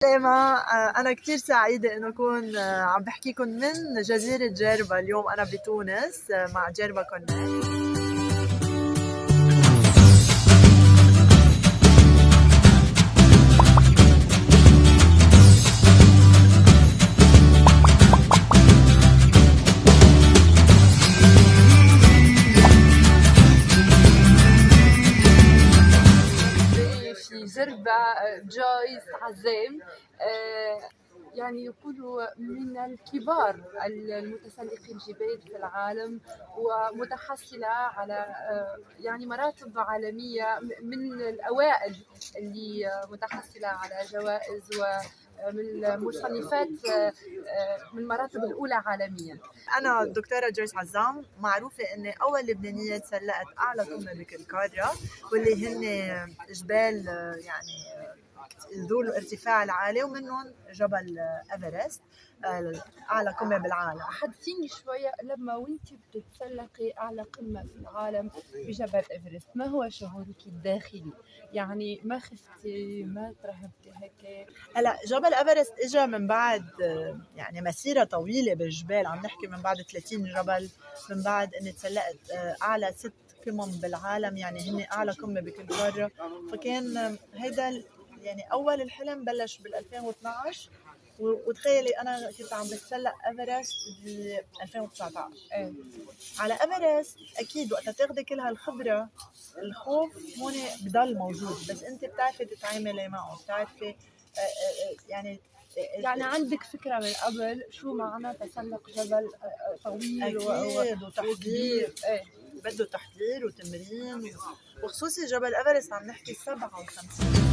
سلامة، أنا كتير سعيدة إنه أكون عم بحكيكم من جزيرة جيربا. اليوم أنا بتونس مع جيربا كونكت. في جربة جويس عزام، يعني يقولوا من الكبار المتسلقي الجبال في العالم، ومتحصلة على يعني مراتب عالمية، من الأوائل اللي متحصلة على جوائز ومن المصنفات من المراتب الأولى عالميا. أنا الدكتورة جويس عزام، معروفة إني أول لبنانية تسلقت أعلى قمة بكل قارة، واللي هن جبال يعني ذو الارتفاع العالي، ومنهم جبل إيفرست أعلى قمة بالعالم. حدثيني شوية، لما وانت بتتسلقي أعلى قمة في العالم بجبل إيفرست، ما هو شعورك الداخلي؟ يعني ما خفتي، ما ترهبتي هيك؟ هلا جبل إيفرست اجى من بعد يعني مسيرة طويلة بالجبال، عم نحكي من بعد 30 جبل، من بعد اني تسلقت اعلى 6 قمم بالعالم، يعني هن اعلى قمة بكل قارة. فكان هيدا يعني اول الحلم بلش بال 2012، وتخيلي انا كنت عم بتسلق إيفرست ب 2019. على إيفرست اكيد وقتها تاخدي كل هالخبرة، الخوف هون بضل موجود، بس انت بتعرفي تتعاملي معه، بتعرفي يعني عندك فكرة من قبل شو معنى تسلق جبل طويل أكيد وتحضير. بده تحضير وتمرين، وخصوصي جبل إيفرست عم نحكي 57